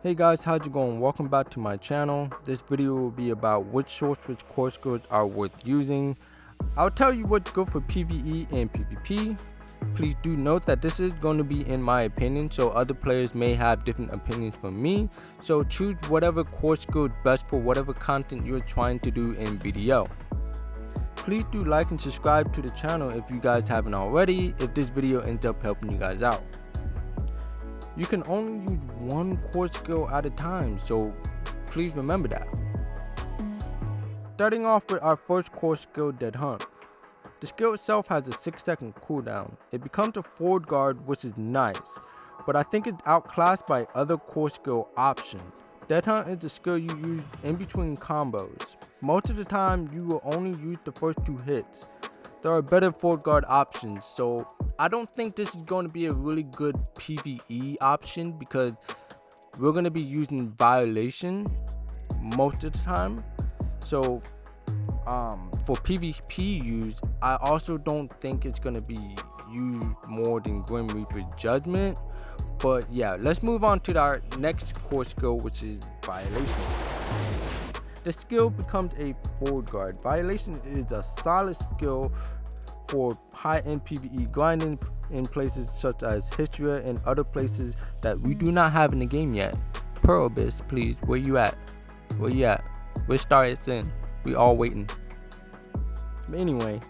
Hey guys, how's it going? Welcome back to my channel. This video will be about which sorceress core skills are worth using. I'll tell you what's good for PvE and PvP. Please do note that this is going to be in my opinion, so other players may have different opinions from me. So choose whatever core skill is best for whatever content you're trying to do in BDO. Please do like and subscribe to the channel if you guys haven't already, if this video ends up helping you guys out. You can only use one core skill at a time, so please remember that. Starting off with our first core skill, Dead Hunt. The skill itself has a 6-second cooldown. It becomes a forward guard, which is nice, but I think it's outclassed by other core skill options. Dead Hunt is a skill you use in between combos. Most of the time, you will only use the first 2 hits. There are better forward guard options, so I don't think this is going to be a really good PvE option because we're going to be using Violation most of the time. So for PvP use, I also don't think it's going to be used more than Grim Reaper's Judgment. But yeah, let's move on to our next core skill, which is Violation. The skill becomes a forward guard. Violation is a solid skill for high-end PvE grinding in places such as Histria and other places that we do not have in the game yet. Pearl Abyss, please, where you at? Where you at? Where Star is in? We all waiting. Anyway,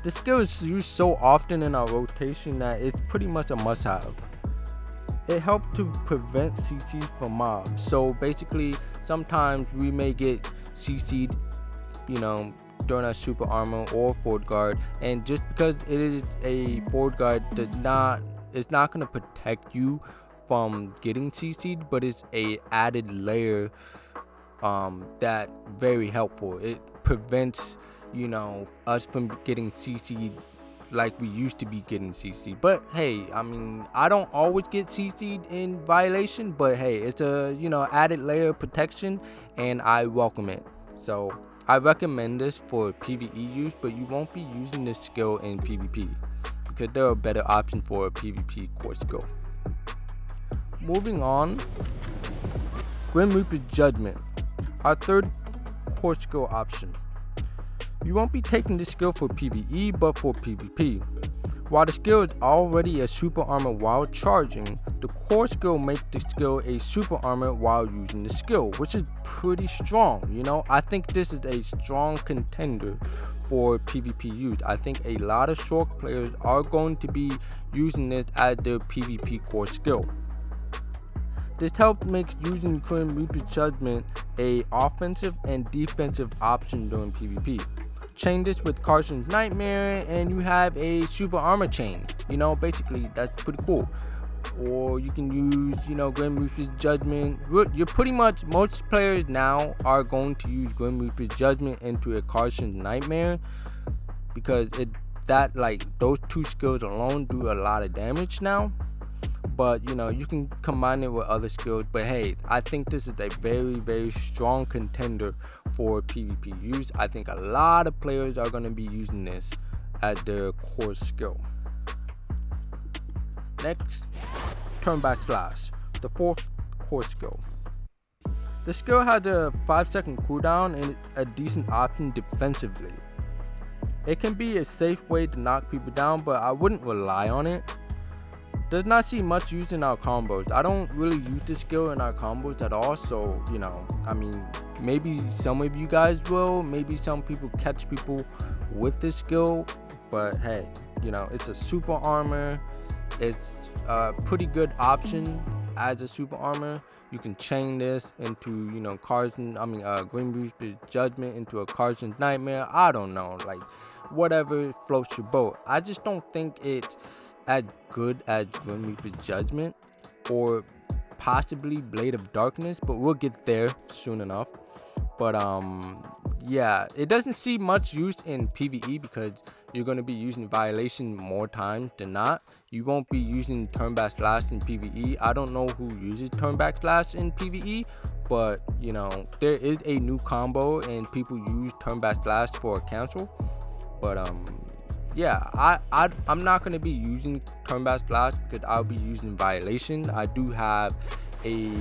the skill is used so often in our rotation that it's pretty much a must-have. It helps to prevent CC from mobs. So basically, sometimes we may get CC'd, during our super armor or forward guard, and just because it is a forward guard, it's not going to protect you from getting CC'd, but it's a added layer that very helpful. It prevents us from getting CC'd like we used to be getting CC'd. But hey, I mean, I don't always get CC'd in Violation, but hey, it's a added layer of protection and I welcome it. So I recommend this for PvE use, but you won't be using this skill in PvP because there are better options for a PvP core skill. Moving on, Grim Reaper's Judgment, our third core skill option. You won't be taking this skill for PvE, but for PvP. While the skill is already a super armor while charging, the core skill makes the skill a super armor while using the skill, which is pretty strong. I think this is a strong contender for PvP use. I think a lot of short players are going to be using this as their PvP core skill. This helps make using Grim Reaper's Judgment a offensive and defensive option during PvP. Chain this with Carson's Nightmare and you have a super armor chain. Basically that's pretty cool. Or you can use, Grim Reaper's Judgment. You're pretty much, most players now are going to use Grim Reaper's Judgment into a Carson's Nightmare because those 2 skills alone do a lot of damage now. But you can combine it with other skills. But hey, I think this is a very, very strong contender for PvP use. I think a lot of players are going to be using this as their core skill. Next, turn Backsplash, the fourth core skill. The skill has a 5-second cooldown and a decent option defensively. It can be a safe way to knock people down, but I wouldn't rely on it. Does not see much use in our combos. I don't really use this skill in our combos at all, so I mean, maybe some of you guys will, maybe some people catch people with this skill, but hey, it's a super armor. It's a pretty good option as a super armor. You can chain this into Grim Reaper's Judgment into a Carson's Nightmare. I don't know, whatever floats your boat. I just don't think it's as good as Grim Reaper's Judgment or possibly Blade of Darkness, but we'll get there soon enough. But yeah, it doesn't see much use in PvE because you're going to be using Violation more times than not. You won't be using Turn Backsplash in PvE. I don't know who uses Turn Backsplash in PvE, but there is a new combo and people use Turn Backsplash for a cancel. But yeah, I'm not going to be using Turn Backsplash because I'll be using Violation. I do have a,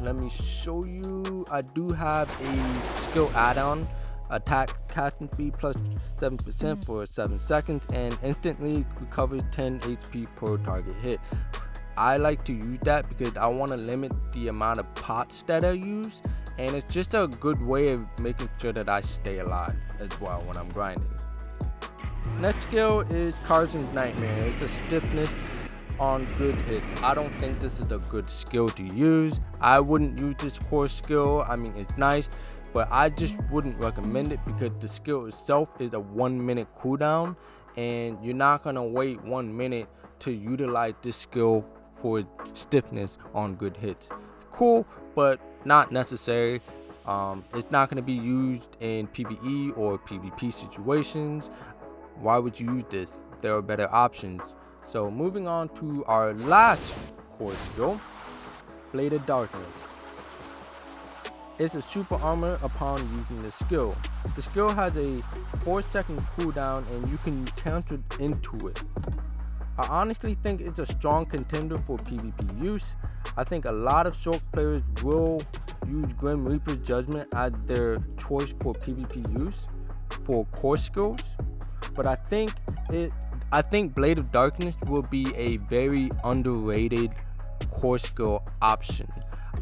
let me show you, I do have a skill add-on, attack casting speed plus 7% for 7 seconds and instantly recovers 10 HP per target hit. I like to use that because I want to limit the amount of pots that I use, and it's just a good way of making sure that I stay alive as well when I'm grinding. Next skill is Carson's Nightmare. It's a stiffness on good hit. I don't think this is a good skill to use. I wouldn't use this core skill. I mean, it's nice, but I just wouldn't recommend it because the skill itself is a 1 minute cooldown, and you're not gonna wait 1 minute to utilize this skill for stiffness on good hits. Cool, but not necessary. It's not gonna be used in PvE or PvP situations. Why would you use this? There are better options. So moving on to our last core skill, Blade of Darkness. It's a super armor upon using the skill. The skill has a 4-second cooldown and you can counter into it. I honestly think it's a strong contender for PvP use. I think a lot of Shulk players will use Grim Reaper's Judgment as their choice for PvP use for core skills, but I think Blade of Darkness will be a very underrated core skill option.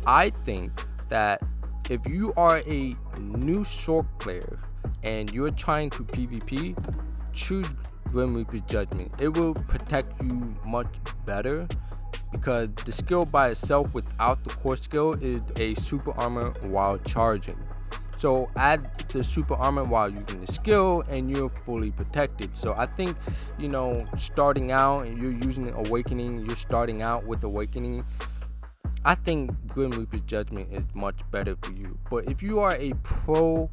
I think that if you are a new Shulk player and you're trying to PvP, choose Grim Reaper's Judgment. It will protect you much better because the skill by itself without the core skill is a super armor while charging. So add the super armor while using the skill and you're fully protected. So I think, you know, starting out and you're using Awakening, you're starting out with Awakening, I think Grim Reaper's Judgment is much better for you. But if you are a pro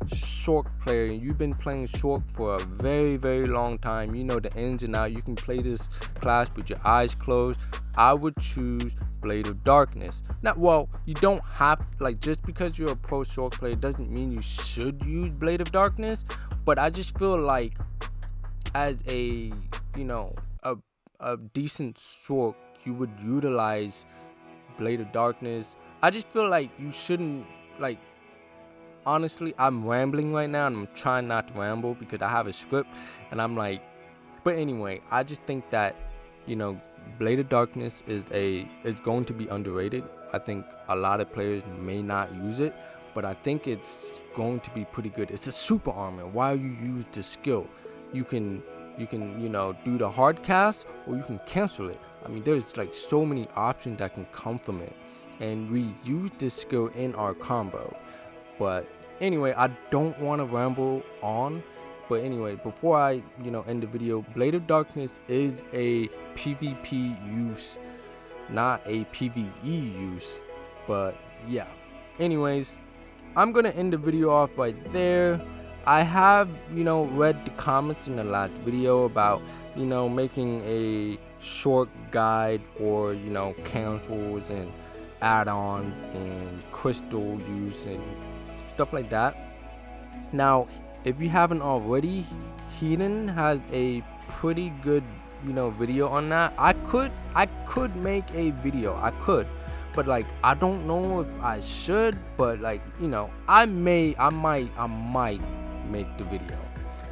Shulk player and you've been playing Shulk for a very long time, you know the ins and outs, you can play this class with your eyes closed, I would choose Blade of Darkness. Well, you don't have, like, just because you're a pro Shulk player doesn't mean you should use Blade of Darkness, but I just feel like as a, you know, a decent Shulk, you would utilize Blade of Darkness. I just feel like you shouldn't, like, honestly, I'm rambling right now and I'm trying not to ramble because I have a script and I'm like, but anyway, I just think that, you know, Blade of Darkness is going to be underrated. I think a lot of players may not use it, but I think it's going to be pretty good. It's a super armor. While you use the skill, you can, you know, do the hard cast or you can cancel it. I mean, there's like so many options that can come from it, and we use this skill in our combo. But anyway, I don't want to ramble on. But anyway, before I, you know, end the video, Blade of Darkness is a PvP use, not a PvE use. But yeah. Anyways, I'm gonna end the video off right there. I have, you know, read the comments in the last video about, you know, making a short guide for, you know, cancels and add-ons and crystal use and stuff like that. Now, if you haven't already, Hedon has a pretty good, you know, video on that. I could make a video. I could, but like, I don't know if I should, but like, you know, I might make the video.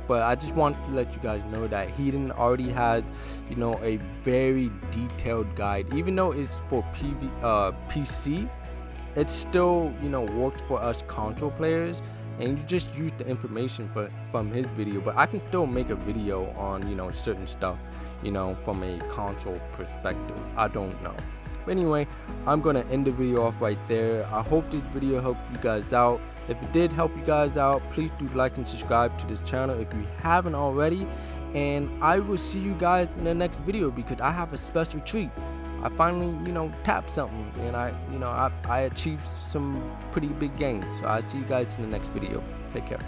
But I just want to let you guys know that Hedon already had, you know, a very detailed guide. Even though it's for PC, it still, you know, works for us console players, and you just use the information from his video. But I can still make a video on, you know, certain stuff, you know, from a console perspective. I don't know. But anyway, I'm gonna end the video off right there. I hope this video helped you guys out. If it did help you guys out, please do like and subscribe to this channel if you haven't already. And I will see you guys in the next video because I have a special treat. I finally, you know, tapped something, and I achieved some pretty big gains. So I'll see you guys in the next video. Take care.